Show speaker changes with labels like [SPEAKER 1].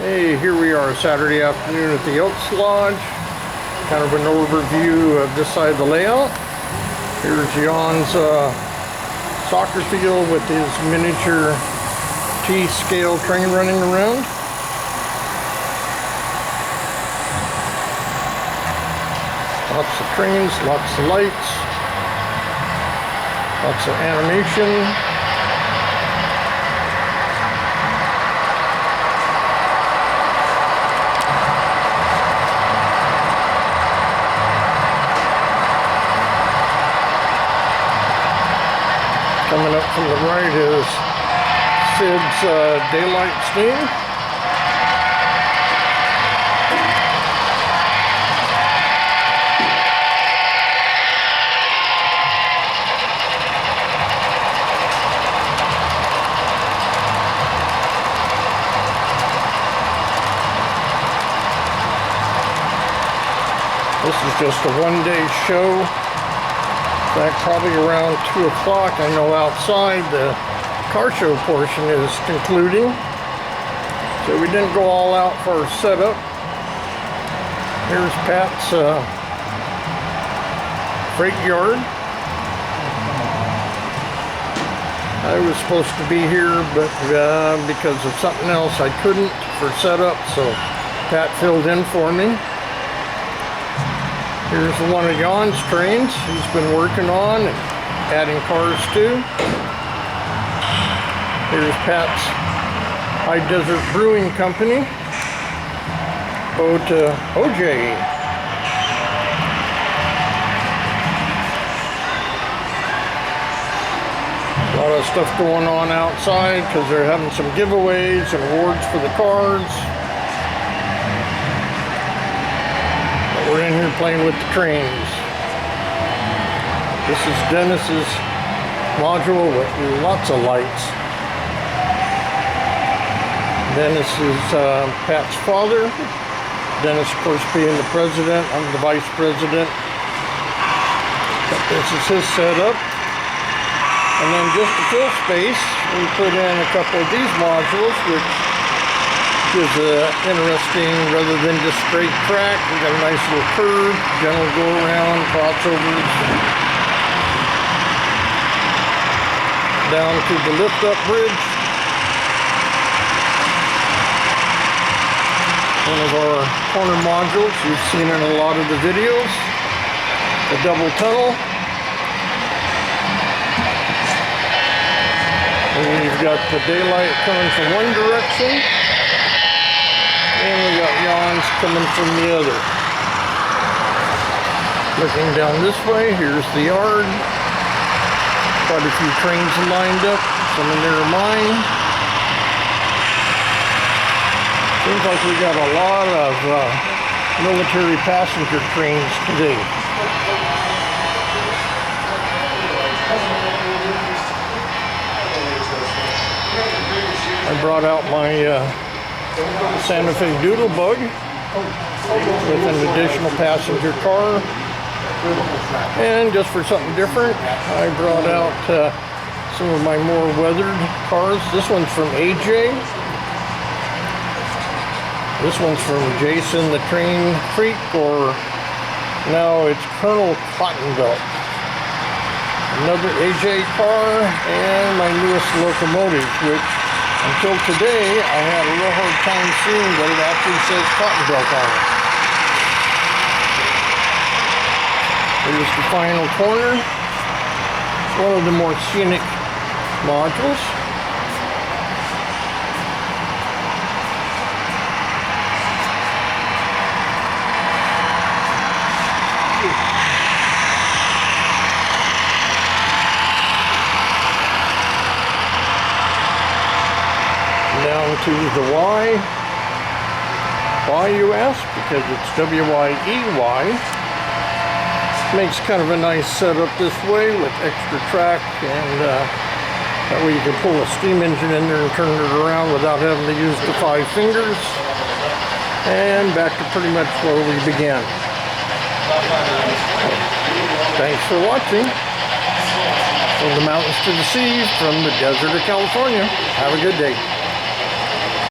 [SPEAKER 1] Hey, here we are Saturday afternoon at the Elks Lodge. Kind of an overview of this side of the layout. Here's Jan's soccer field with his miniature T-scale train running around. Lots of trains, lots of lights, lots of animation. Coming up from the right is Sid's daylight steam. This is just a one-day show. In fact, probably around 2 o'clock, I know outside the car show portion is concluding. So we didn't go all out for our setup. Here's Pat's freight yard. I was supposed to be here, but because of something else I couldn't for setup, so Pat filled in for me. Here's one of Jan's trains he's been working on and adding cars to. Here's Pat's High Desert Brewing Company. Ode to OJ. A lot of stuff going on outside because they're having some giveaways and awards for the cards. We're in here playing with the trains. This is Dennis's module with lots of lights. Dennis is Pat's father. Dennis, of course, being the president. I'm the vice president. This is his setup. And then just to fill space, we put in a couple of these modules, which is interesting. Rather than just straight track, we got a nice little curve, gentle go around, crossovers, down to the lift up bridge. One of our corner modules you've seen in a lot of the videos, the double tunnel. And we've got the daylight coming from one direction. And we got Jan's coming from the other. Looking down this way, here's the yard. Quite a few trains lined up. Some of them are mine. Seems like we got a lot of military passenger trains today. I brought out my Santa Fe Doodle Bug with an additional passenger car, and just for something different I brought out some of my more weathered cars. This one's from AJ, this one's from Jason the Train Freak, or now it's Colonel Cottonbelt. Another AJ car, and my newest locomotive, which until today, I had a real hard time seeing that it actually says Cottonbelt on it. Here's the final corner. It's one of the more scenic modules. Down to the Y. Why, you ask? Because it's W-Y-E-Y. Makes kind of a nice setup this way with extra track, and that way you can pull a steam engine in there and turn it around without having to use the 5 fingers. And back to pretty much where we began. Thanks for watching. From the mountains to the sea, from the desert of California. Have a good day.